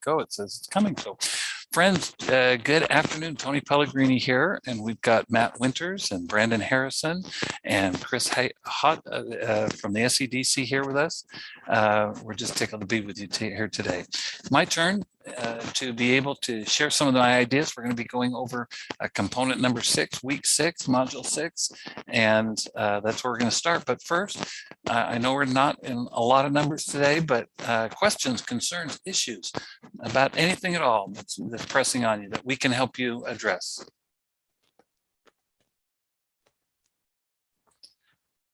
go. It says it's coming. So friends, good afternoon. Tony Pellegrini here, and we've got Matt Winters and Brandon Harrison and Chris Hott from the SEDC here with us. We're just tickled to be with you here today. My turn to be able to share some of my ideas. We're going to be going over component number 6, week 6, module 6, and that's where we're going to start. But first, I know we're not in a lot of numbers today, but questions, concerns, issues about anything at all that's pressing on you that we can help you address.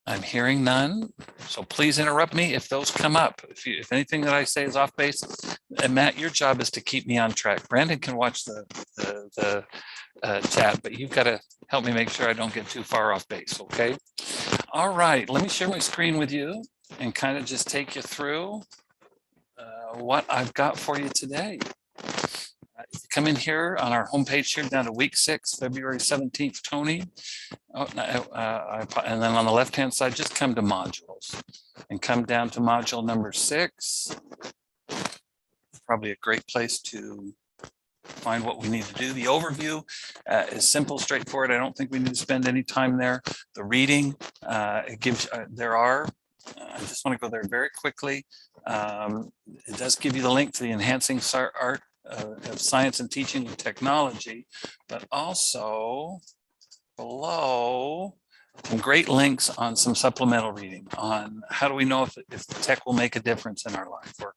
I'm hearing none, so please interrupt me if those come up. If anything that I say is off base, and Matt, your job is to keep me on track. Brandon can watch the chat, but you've got to help me make sure I don't get too far off base, okay? All right, let me share my screen with you and kind of just take you through what I've got for you today. Come in here on our homepage here down to week 6, February 17th, Tony. And then on the left-hand side, just come to modules and come down to module number 6. Probably a great place to find what we need to do. The overview is simple, straightforward. I don't think we need to spend any time there. The reading, it gives, I just want to go there very quickly. It does give you the link to the Enhancing Art of Science and Teaching with Technology, but also below some great links on some supplemental reading on how do we know if tech will make a difference in our life, or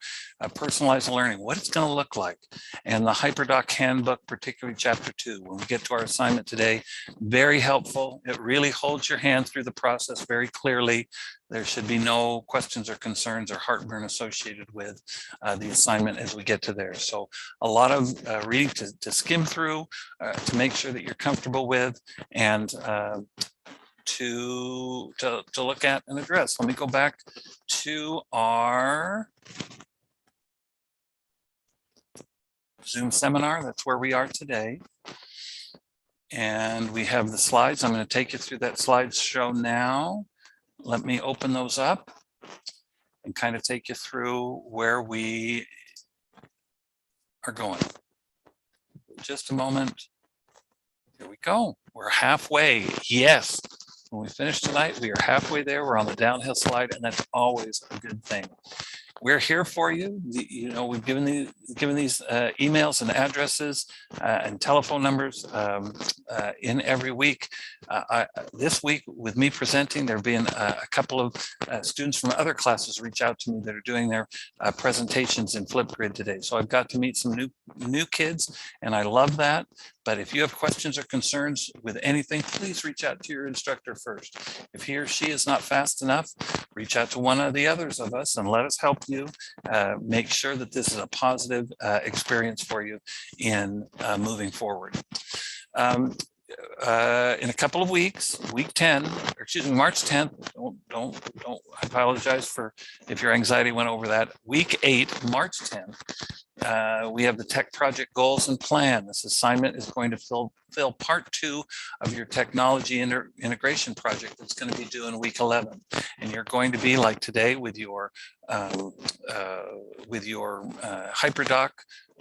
personalized learning, what it's going to look like, and the Hyperdoc handbook, particularly chapter 2. When we get to our assignment today, very helpful. It really holds your hand through the process very clearly. There should be no questions or concerns or heartburn associated with the assignment as we get to there. So a lot of reading to skim through, to make sure that you're comfortable with, and to look at and address. Let me go back to our Zoom seminar. That's where we are today. And we have the slides. I'm going to take you through that slideshow now. Let me open those up and kind of take you through where we are going. Just a moment. Here we go. We're halfway. Yes. When we finish tonight, we are halfway there. We're on the downhill slide, and that's always a good thing. We're here for you. We've given these emails and addresses and telephone numbers in every week. This week, with me presenting, there have been a couple of students from other classes reach out to me that are doing their presentations in Flipgrid today. So I've got to meet some new kids, and I love that. But if you have questions or concerns with anything, please reach out to your instructor first. If he or she is not fast enough, reach out to one of the others of us and let us help you make sure that this is a positive experience for you in moving forward. In a couple of weeks, week 10, or excuse me, March 10th, don't I apologize for if your anxiety went over that. Week 8, March 10th, we have the tech project goals and plan. This assignment is going to fill part 2 of your technology integration project that's going to be due in week 11. And you're going to be like today with your Hyperdoc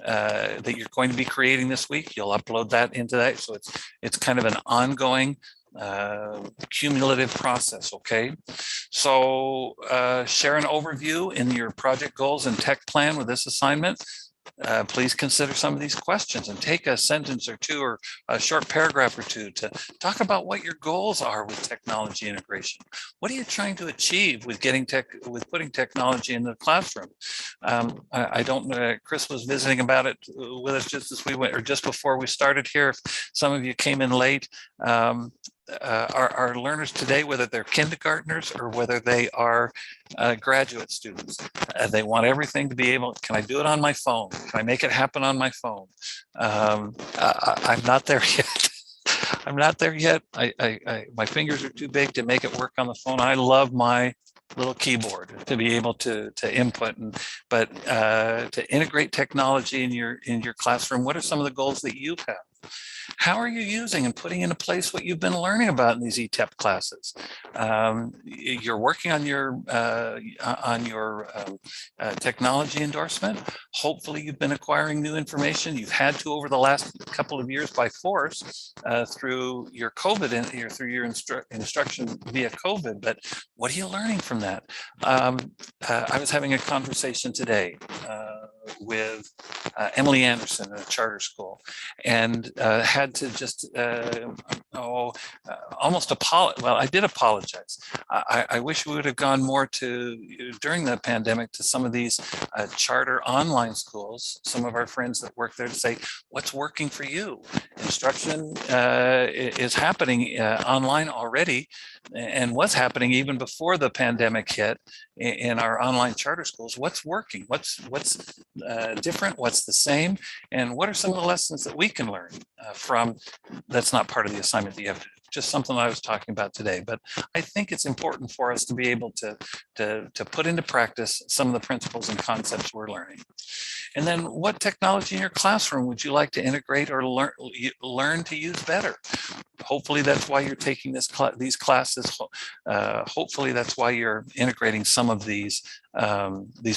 that you're going to be creating this week. You'll upload that into that. So it's kind of an ongoing cumulative process, okay? So share an overview in your project goals and tech plan with this assignment. Please consider some of these questions and take a sentence or two or a short paragraph or two to talk about what your goals are with technology integration. What are you trying to achieve with putting technology in the classroom? I don't know, Chris was visiting about it with us just as we went, or just before we started here. Some of you came in late. Our learners today, whether they're kindergartners or whether they are graduate students, they want everything to be able, can I do it on my phone? Can I make it happen on my phone? I'm not there yet. I'm not there yet. My fingers are too big to make it work on the phone. I love my little keyboard to be able to input, but to integrate technology in your classroom. What are some of the goals that you have? How are you using and putting into place what you've been learning about in these ETEP classes? You're working on your technology endorsement. Hopefully you've been acquiring new information. You've had to over the last couple of years by force through your COVID and through your instruction via COVID, but what are you learning from that? I was having a conversation today with Emily Anderson at a charter school, and had to just almost apologize. Well, I did apologize. I wish we would have gone more to, during the pandemic, to some of these charter online schools, some of our friends that work there, to say, what's working for you? Instruction is happening online already, and was happening even before the pandemic hit in our online charter schools. What's working? What's different? What's the same? And what are some of the lessons that we can learn from? That's not part of the assignment that you have to do, just something I was talking about today. But I think it's important for us to be able to put into practice some of the principles and concepts we're learning. And then what technology in your classroom would you like to integrate or learn to use better? Hopefully that's why you're taking these classes. Hopefully that's why you're integrating some of these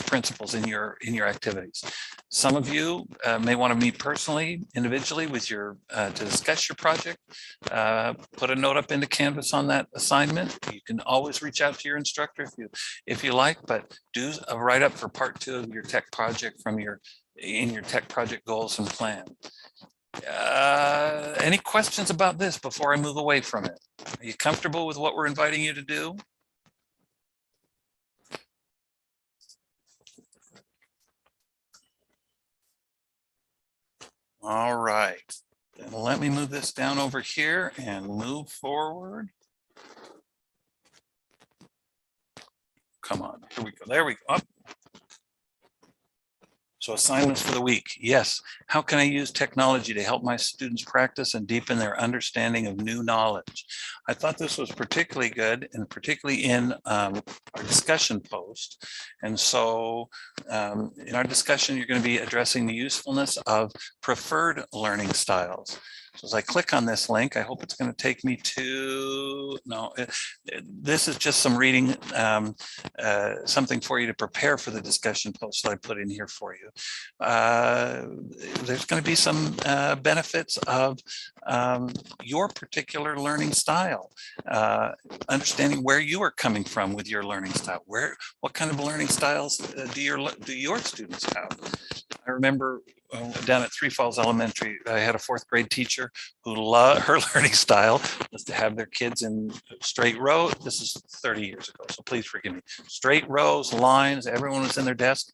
principles in your activities. Some of you may want to meet personally, individually with your to discuss your project. Put a note up into Canvas on that assignment. You can always reach out to your instructor if you like, but do a write-up for part 2 of your tech project from your tech project goals and plan. Any questions about this before I move away from it? Are you comfortable with what we're inviting you to do? All right, then let me move this down over here and move forward. Come on, here we go. There we go. Up. So assignments for the week. Yes. How can I use technology to help my students practice and deepen their understanding of new knowledge? I thought this was particularly good, and particularly in our discussion post. And so in our discussion, you're going to be addressing the usefulness of preferred learning styles. So as I click on this link, I hope it's going to take me to, no, this is just some reading, something for you to prepare for the discussion post that I put in here for you. There's going to be some benefits of your particular learning style, understanding where you are coming from with your learning style. What kind of learning styles do your students have? I remember down at Three Falls Elementary, I had a 4th grade teacher who her learning style was to have their kids in straight rows. This is 30 years ago, so please forgive me. Straight rows, lines, everyone was in their desk.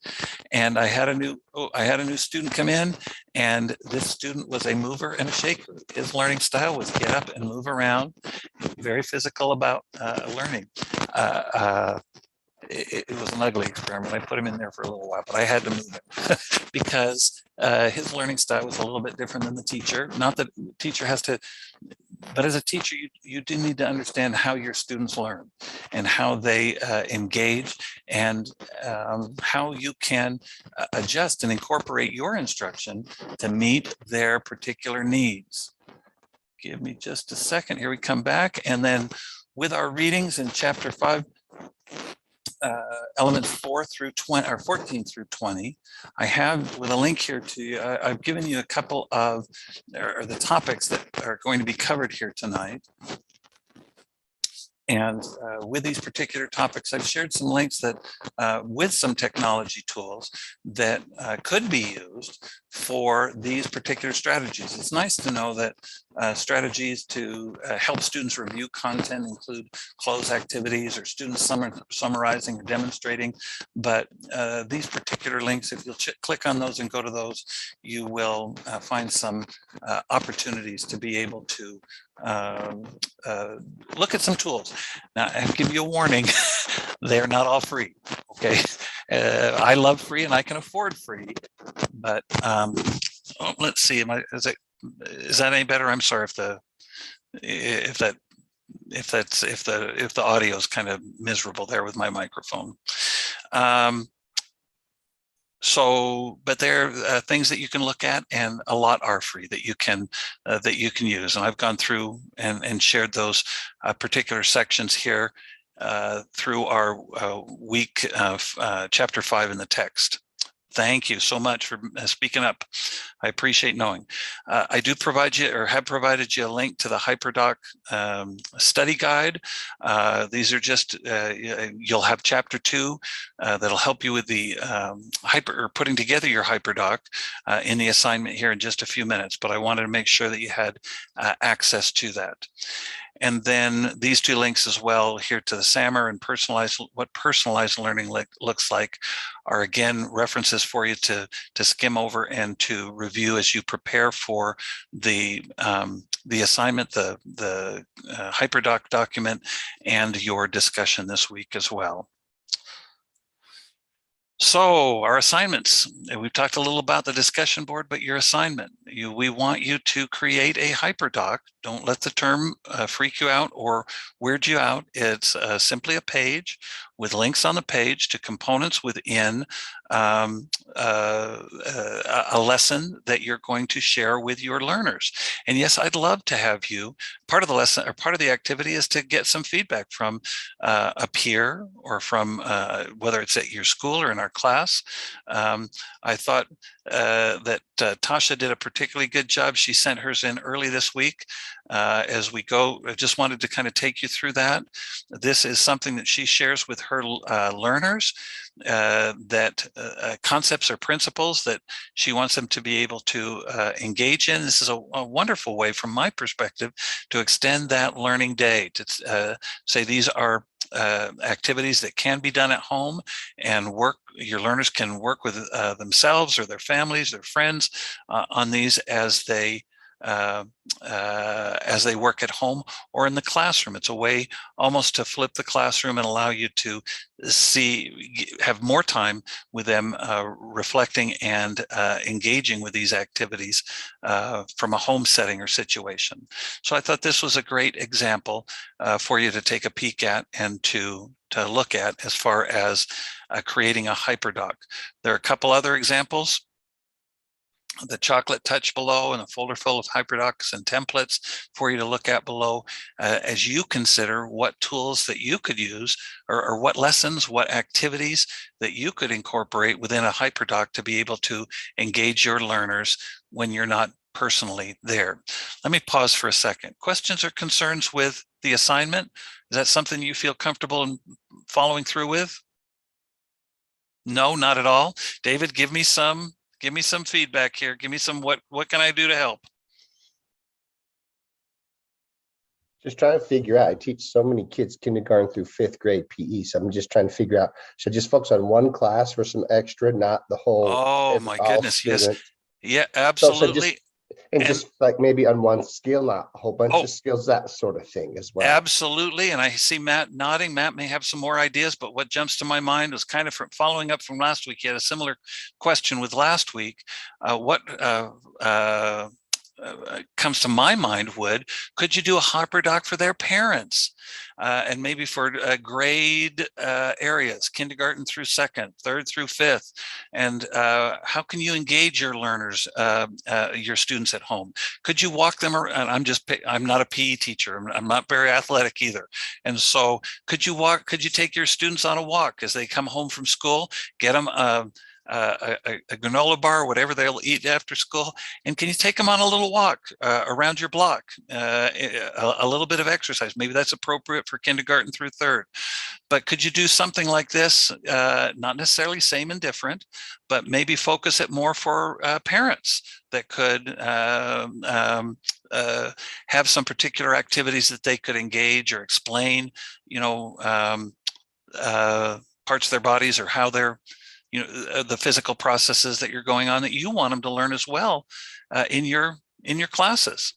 And I had a new student come in, and this student was a mover and a shaker. His learning style was get up and move around, very physical about learning. It was an ugly experiment. I put him in there for a little while, but I had to move him because his learning style was a little bit different than the teacher. Not that the teacher has to, but as a teacher, you do need to understand how your students learn and how they engage, and how you can adjust and incorporate your instruction to meet their particular needs. Give me just a second. Here we come back. And then with our readings in chapter 5, elements 4 through 20 or 14 through 20, I have with a link here to I've given you a couple of the topics that are going to be covered here tonight. And with these particular topics, I've shared some links that with some technology tools that could be used for these particular strategies. It's nice to know that strategies to help students review content include close activities or students summarizing or demonstrating. But these particular links, if you'll click on those and go to those, you will find some opportunities to be able to look at some tools. Now, I'll give you a warning, they're not all free, okay? I love free and I can afford free, but let's see, is that any better? I'm sorry if the audio is kind of miserable there with my microphone. So, but there are things that you can look at, and a lot are free that you can use. And I've gone through and shared those particular sections here through our week of chapter 5 in the text. Thank you so much for speaking up. I appreciate knowing. I do provide you, or have provided you, a link to the Hyperdoc study guide. These are just, you'll have chapter 2 that'll help you with the putting together your Hyperdoc in the assignment here in just a few minutes, but I wanted to make sure that you had access to that. And then these 2 links as well here to the SAMR and what personalized learning looks like are, again, references for you to skim over and to review as you prepare for the assignment, the Hyperdoc document, and your discussion this week as well. So our assignments, we've talked a little about the discussion board, but your assignment, we want you to create a Hyperdoc. Don't let the term freak you out or weird you out. It's simply a page with links on the page to components within a lesson that you're going to share with your learners. And yes, I'd love to have you, part of the lesson or part of the activity is to get some feedback from a peer or from whether it's at your school or in our class. I thought that Tasha did a particularly good job. She sent hers in early this week. As we go, I just wanted to kind of take you through that. This is something that she shares with her learners, that concepts or principles that she wants them to be able to engage in. This is a wonderful way, from my perspective, to extend that learning day, to say these are activities that can be done at home, and your learners can work with themselves or their families, their friends on these as they work at home or in the classroom. It's a way almost to flip the classroom and allow you to have more time with them reflecting and engaging with these activities from a home setting or situation. So I thought this was a great example for you to take a peek at and to look at as far as creating a Hyperdoc. There are a couple other examples. The chocolate touch below, and a folder full of Hyperdocs and templates for you to look at below as you consider what tools that you could use, or what lessons, what activities that you could incorporate within a Hyperdoc to be able to engage your learners when you're not personally there. Let me pause for a second. Questions or concerns with the assignment? Is that something you feel comfortable in following through with? No, not at all. David, give me some feedback here. Give me some, what can I do to help? Just trying to figure out, I teach so many kids kindergarten through 5th grade PE. So I'm just trying to figure out, should I just focus on one class for some extra, not the whole? Oh my goodness. Students? Yes. Yeah, absolutely. So just like maybe on one skill, not a whole bunch of skills, that sort of thing as well. Absolutely. And I see Matt nodding. Matt may have some more ideas, but what jumps to my mind was kind of following up from last week. He had a similar question with last week. What comes to my mind could you do a Hyperdoc for their parents, and maybe for grade areas, kindergarten through 2nd, 3rd through 5th, and how can you engage your learners, your students at home? Could you walk them around? I'm not a PE teacher. I'm not very athletic either, and so could you take your students on a walk as they come home from school? Get them a granola bar, whatever they'll eat after school, and can you take them on a little walk around your block, a little bit of exercise? Maybe that's appropriate for kindergarten through 3rd, but could you do something like this, not necessarily same and different, but maybe focus it more for parents that could have some particular activities that they could engage or explain, parts of their bodies, or how they're, the physical processes that you're going on that you want them to learn as well in your classes.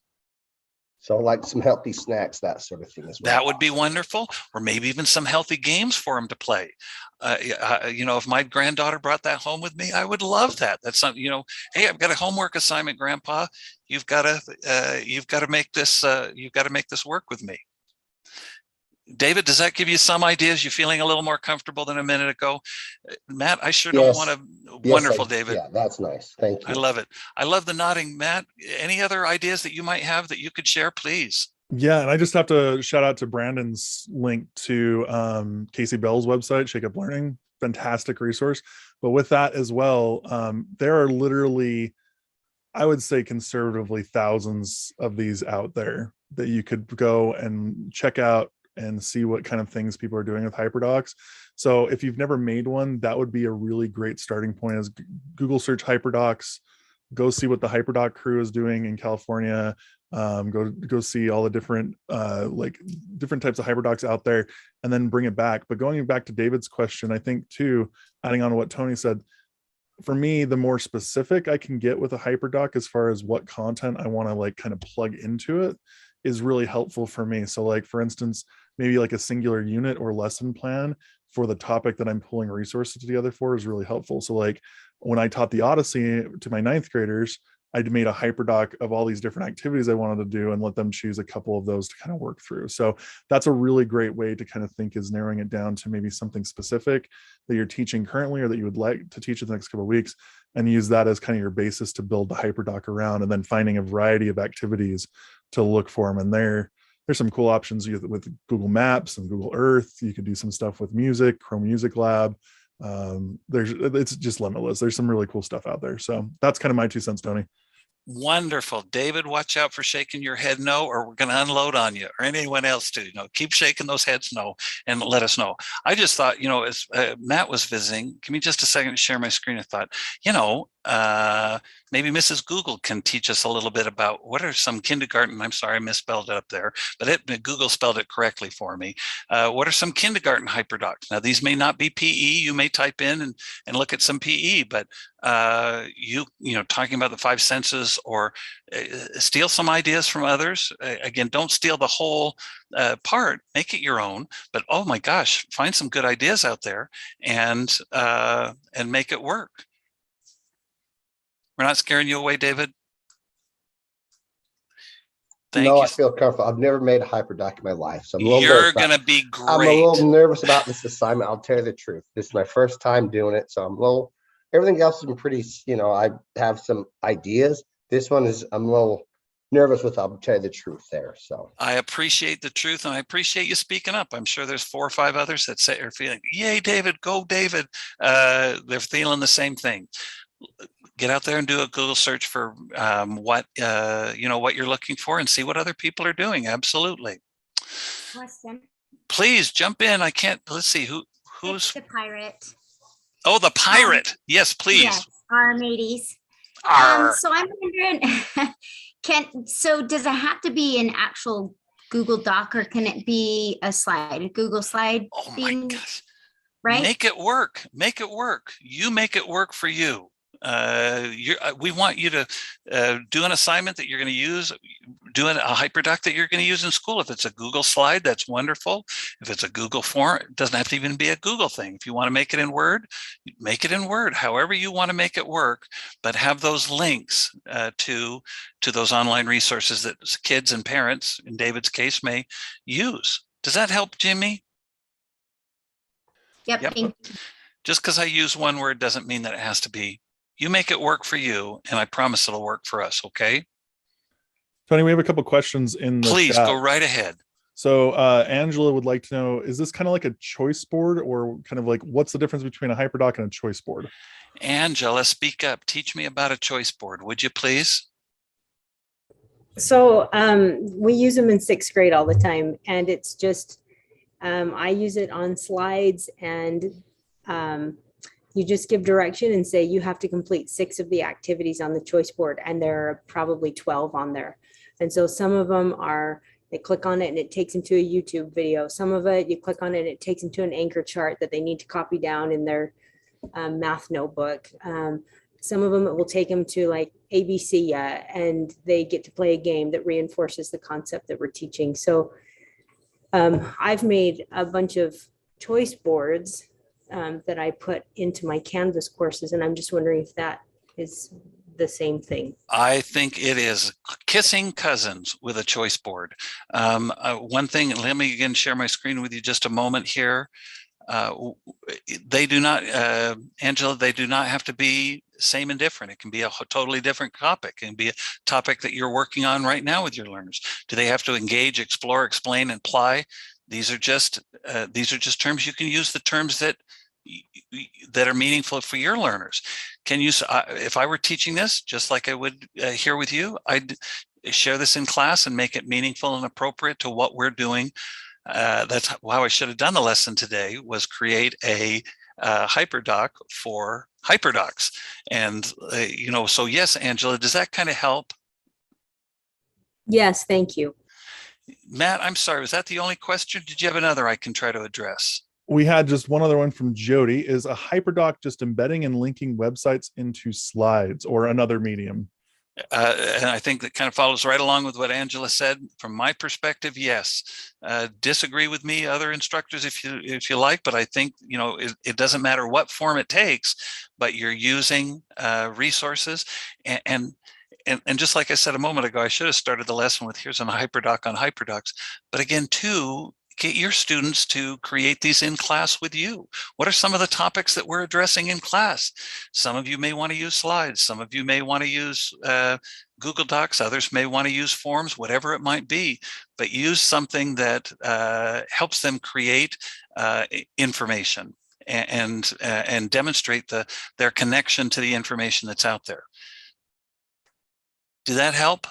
So like some healthy snacks, that sort of thing as well. That would be wonderful. Or maybe even some healthy games for them to play. If my granddaughter brought that home with me, I would love that. That's something, hey, I've got a homework assignment, Grandpa. You've got to make this work with me. David, does that give you some ideas? You feeling a little more comfortable than a minute ago? Matt, I sure don't want Yes. to. Yes, Wonderful, David. yeah, that's nice. Thank I you. love it. I love the nodding. Matt, any other ideas that you might have that you could share, please? Yeah, and I just have to shout out to Brandon's link to Casey Bell's website, Shake Up Learning. Fantastic resource. But with that as well, there are literally, I would say conservatively, thousands of these out there that you could go and check out and see what kind of things people are doing with Hyperdocs. So if you've never made one, that would be a really great starting point. Is Google search Hyperdocs, go see what the Hyperdoc crew is doing in California. Go see all the different different types of Hyperdocs out there, and then bring it back. But going back to David's question, I think too, adding on to what Tony said, for me, the more specific I can get with a Hyperdoc as far as what content I want to like kind of plug into it is really helpful for me. So like, for instance, maybe like a singular unit or lesson plan for the topic that I'm pulling resources together for is really helpful. So like when I taught the Odyssey to my 9th graders, I made a Hyperdoc of all these different activities I wanted to do and let them choose a couple of those to kind of work through. So that's a really great way to kind of think, is narrowing it down to maybe something specific that you're teaching currently or that you would like to teach in the next couple of weeks, and use that as kind of your basis to build the Hyperdoc around, and then finding a variety of activities to look for them. And there's some cool options with Google Maps and Google Earth. You could do some stuff with music, Chrome Music Lab. It's just limitless. There's some really cool stuff out there. So that's kind of my 2 cents, Tony. Wonderful. David, watch out for shaking your head no, or we're going to unload on you, or anyone else too. Keep shaking those heads no, and let us know. I just thought, as Matt was visiting, give me just a second to share my screen. I thought, maybe Mrs. Google can teach us a little bit about what are some kindergarten, I'm sorry, I misspelled it up there, but Google spelled it correctly for me. What are some kindergarten Hyperdocs? Now, these may not be PE. You may type in and look at some PE, but talking about the 5 senses, or steal some ideas from others. Again, don't steal the whole part, make it your own, but oh my gosh, find some good ideas out there and make it work. We're not scaring you away, David? Thank you. I feel comfortable. I've never made a Hyperdoc in my life, so I'm a little You're going to be great. I'm a little nervous about this assignment. I'll tell you the truth. This is my first time doing it, so I'm a little. Everything else has been pretty, I have some ideas. This one is, I'm a little nervous with, I'll tell you the truth there. So I appreciate the truth, and I appreciate you speaking up. I'm sure there's 4 or 5 others that are feeling, yay, David, go, David. They're feeling the same thing. Get out there and do a Google search for what you're looking for, and see what other people are doing. Absolutely. Question. Please jump in. I can't. Let's see who's It's the pirate. Oh, the pirate. Yes, please. Yes, our mateys. So I'm wondering, so does it have to be an actual Google Doc, or can it be a Google slide? Oh my gosh. Right? Make it work. Make it work. You make it work for you. We want you to do an assignment that you're going to use, doing a Hyperdoc that you're going to use in school. If it's a Google slide, that's wonderful. If it's a Google form, it doesn't have to even be a Google thing. If you want to make it in Word, make it in Word, however you want to make it work, but have those links to those online resources that kids and parents, in David's case, may use. Does that help, Jimmy? Yep. Just because I use one word doesn't mean that it has to be. You make it work for you, and I promise it'll work for us, okay? Tony, we have a couple questions in the Please chat. go right ahead. So Angela would like to know, is this kind of like a choice board, or kind of like, what's the difference between a Hyperdoc and a choice board? Angela, speak up. Teach me about a choice board, would you please? So we use them in 6th grade all the time, and it's just, I use it on slides, and you just give direction and say you have to complete 6 of the activities on the choice board, and there are probably 12 on there. And so some of them are, they click on it and it takes them to a YouTube video. Some of it, you click on it and it takes them to an anchor chart that they need to copy down in their math notebook. Some of them, it will take them to like ABC, and they get to play a game that reinforces the concept that we're teaching. So I've made a bunch of choice boards that I put into my Canvas courses, and I'm just wondering if that is the same thing. I think it is kissing cousins with a choice board. One thing, let me again share my screen with you just a moment here. They do not, Angela, they do not have to be same and different. It can be a totally different topic. It can be a topic that you're working on right now with your learners. Do they have to engage, explore, explain, and apply? These are just terms. You can use the terms that are meaningful for your learners. Can you, if I were teaching this, just like I would here with you, I'd share this in class and make it meaningful and appropriate to what we're doing. That's how I should have done the lesson today, was create a Hyperdoc for Hyperdocs. And, you know, so yes, Angela, does that kind of help? Yes, thank you. Matt, I'm sorry, was that the only question? Did you have another I can try to address? We had just one other one from Jody. Is a Hyperdoc just embedding and linking websites into slides or another medium? And I think that kind of follows right along with what Angela said. From my perspective, yes. Disagree with me, other instructors, if you like, but I think, you know, it doesn't matter what form it takes, but you're using resources. And just like I said a moment ago, I should have started the lesson with here's a Hyperdoc on Hyperdocs. But again, too, get your students to create these in class with you. What are some of the topics that we're addressing in class? Some of you may want to use slides. Some of you may want to use Google Docs. Others may want to use forms, whatever it might be, but use something that helps them create information and demonstrate their connection to the information that's out there. Did that help?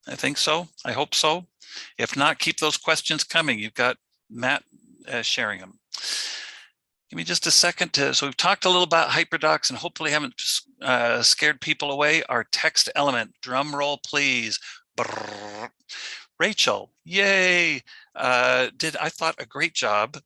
I think so. I hope so. If not, keep those questions coming. You've got Matt sharing them. Give me just a second so we've talked a little about Hyperdocs and hopefully haven't scared people away. Our text element, drum roll, please. Brrr. Rachel, yay. Did, I thought, a great job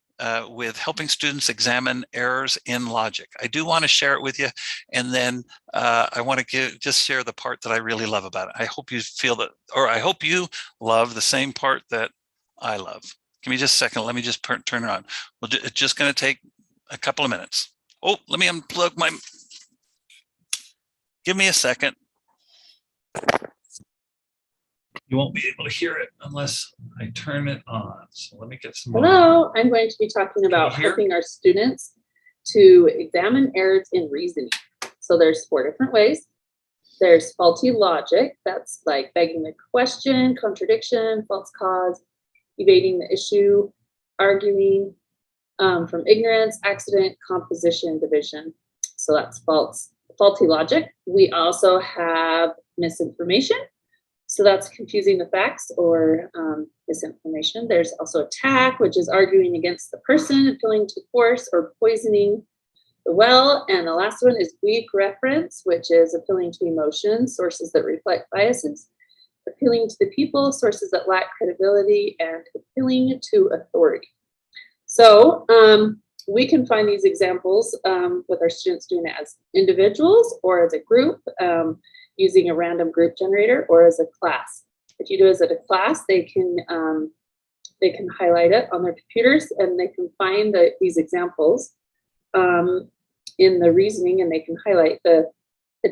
with helping students examine errors in logic. I do want to share it with you. And then I want to just share the part that I really love about it. I hope you feel that, or I hope you love the same part that I love. Give me just a second. Let me just turn it on. It's just going to take a couple of minutes. Oh, let me unplug my, give me a second. You won't be able to hear it unless I turn it on. So let me get some. Hello, I'm going to be talking about helping our students to examine errors in reasoning. So there's 4 different ways. There's faulty logic. That's like begging the question, contradiction, false cause, evading the issue, arguing from ignorance, accident, composition, division. So that's faulty logic. We also have misinformation. So that's confusing the facts or misinformation. There's also attack, which is arguing against the person, appealing to force or poisoning the well. And the last one is weak reference, which is appealing to emotions, sources that reflect biases, appealing to the people, sources that lack credibility, and appealing to authority. So we can find these examples with our students doing it as individuals or as a group, using a random group generator, or as a class. If you do it as a class, they can highlight it on their computers and they can find these examples in the reasoning, and they can highlight the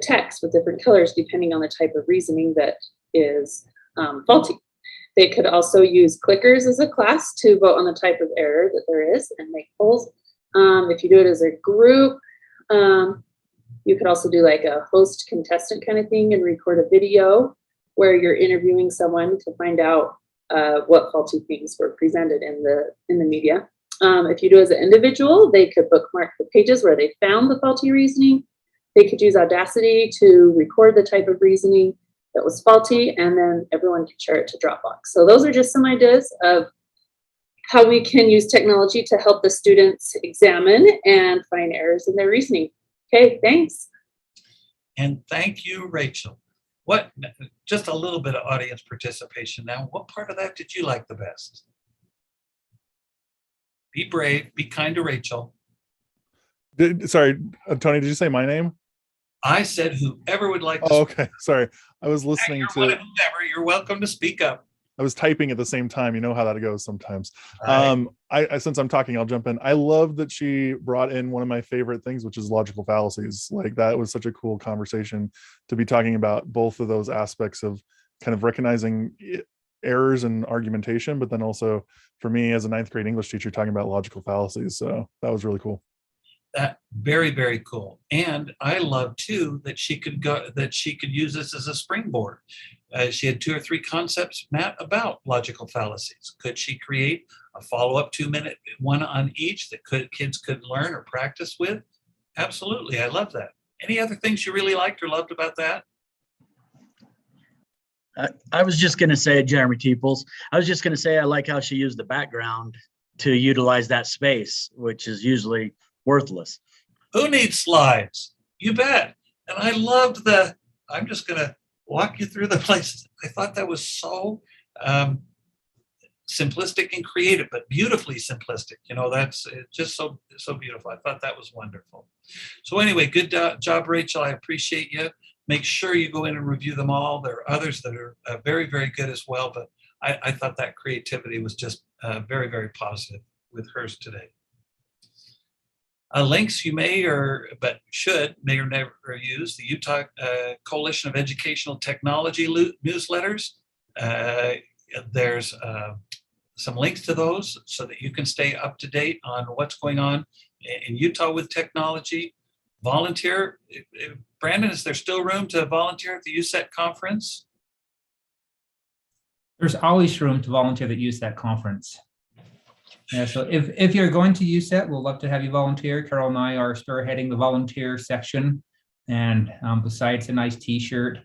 text with different colors depending on the type of reasoning that is faulty. They could also use clickers as a class to vote on the type of error that there is and make polls. If you do it as a group, you could also do like a host contestant kind of thing and record a video where you're interviewing someone to find out what faulty things were presented in the media. If you do it as an individual, they could bookmark the pages where they found the faulty reasoning. They could use Audacity to record the type of reasoning that was faulty, and then everyone can share it to Dropbox. So those are just some ideas of how we can use technology to help the students examine and find errors in their reasoning. Okay, thanks. And thank you, Rachel. What, just a little bit of audience participation now. What part of that did you like the best? Be brave, be kind to Rachel. Sorry, Tony, did you say my name? I said whoever would like to. Oh, okay, sorry. I was listening you're to. Whoever, you're welcome to speak up. I was typing at the same time. You know how that goes sometimes. Right. I since I'm talking, I'll jump in. I love that she brought in one of my favorite things, which is logical fallacies. Like that was such a cool conversation to be talking about both of those aspects of kind of recognizing errors in argumentation, but then also for me as a 9th grade English teacher, talking about logical fallacies. So that was really cool. That very, very cool. And I love too that she could use this as a springboard. She had 2 or 3 concepts, Matt, about logical fallacies. Could she create a follow-up 2-minute one on each that kids could learn or practice with? Absolutely. I love that. Any other things you really liked or loved about that? I was just going to say, Jeremy Teeples, I was just going to say, I like how she used the background to utilize that space, which is usually worthless. Who needs slides? You bet. And I loved I'm just going to walk you through the places. I thought that was so simplistic and creative, but beautifully simplistic. That's just so beautiful. I thought that was wonderful. So anyway, good job, Rachel. I appreciate you. Make sure you go in and review them all. There are others that are very, very good as well, but I thought that creativity was just very, very positive with hers today. Links you may or never use the Utah Coalition of Educational Technology newsletters. There's some links to those so that you can stay up to date on what's going on in Utah with technology. Volunteer. Brandon, is there still room to volunteer at the USET conference? There's always room to volunteer at the USET conference. Yeah, so if you're going to USET, we'll love to have you volunteer. Carol and I are spearheading the volunteer section. And besides a nice t-shirt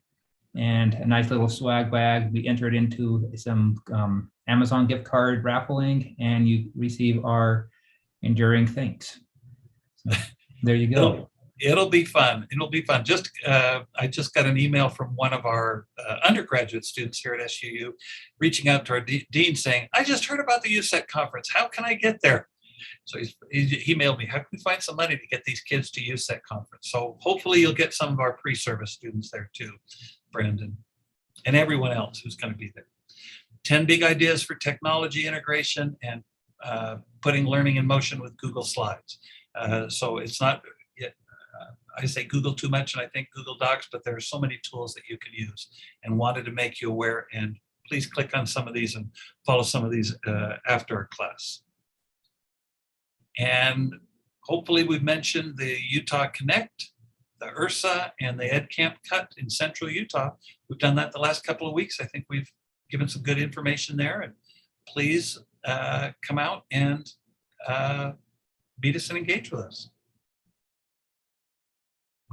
and a nice little swag bag, we entered into some Amazon gift card raffling, and you receive our enduring thanks. So there you go. It'll be fun. I just got an email from one of our undergraduate students here at SUU reaching out to our dean saying, I just heard about the USET conference. How can I get there? So he emailed me, how can we find some money to get these kids to USET conference? So hopefully you'll get some of our pre-service students there too, Brandon, and everyone else who's going to be there. 10 big ideas for technology integration and putting learning in motion with Google Slides. So it's not... I say Google too much and I think Google Docs, but there are so many tools that you can use and wanted to make you aware. And please click on some of these and follow some of these after our class. And hopefully we've mentioned the Utah Connect, the URSA, and the Ed Camp Cut in Central Utah. We've done that the last couple of weeks. I think we've given some good information there. And please come out and meet us and engage with us.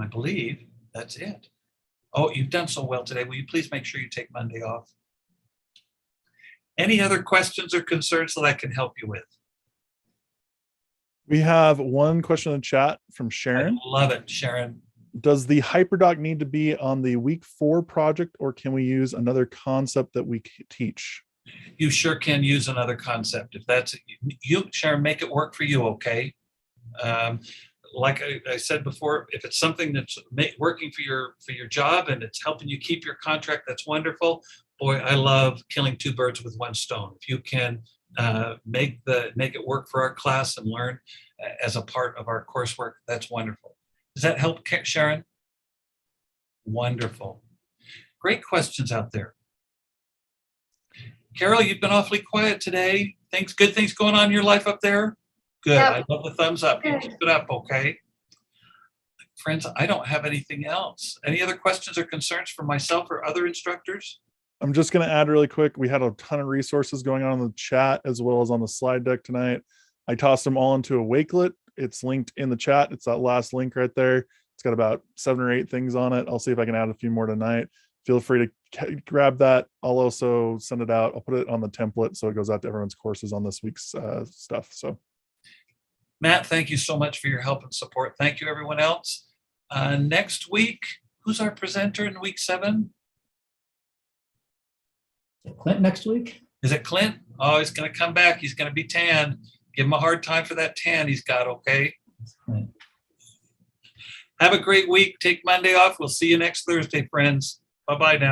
I believe that's it. Oh, you've done so well today. Will you please make sure you take Monday off? Any other questions or concerns that I can help you with? We have one question in the chat from Sharon. I love it, Sharon. Does the Hyperdoc need to be on the week 4 project, or can we use another concept that we teach? You sure can use another concept. If that's you, Sharon, make it work for you, okay? Like I said before, if it's something that's working for your job and it's helping you keep your contract, that's wonderful. Boy, I love killing 2 birds with 1 stone. If you can make it work for our class and learn as a part of our coursework, that's wonderful. Does that help, Sharon? Wonderful. Great questions out there. Carol, you've been awfully quiet today. Good things going on in your life up there? Good. Yep. I love the thumbs up. You keep it up, okay? Friends, I don't have anything else. Any other questions or concerns for myself or other instructors? I'm just going to add really quick. We had a ton of resources going on in the chat as well as on the slide deck tonight. I tossed them all into a Wakelet. It's linked in the chat. It's that last link right there. It's got about 7 or 8 things on it. I'll see if I can add a few more tonight. Feel free to grab that. I'll also send it out. I'll put it on the template so it goes out to everyone's courses on this week's stuff. So, Matt, thank you so much for your help and support. Thank you, everyone else. Next week, who's our presenter in week 7? Clint next week? Is it Clint? Oh, he's going to come back. He's going to be tanned. Give him a hard time for that tan he's got, okay? Have a great week. Take Monday off. We'll see you next Thursday, friends. Bye-bye now.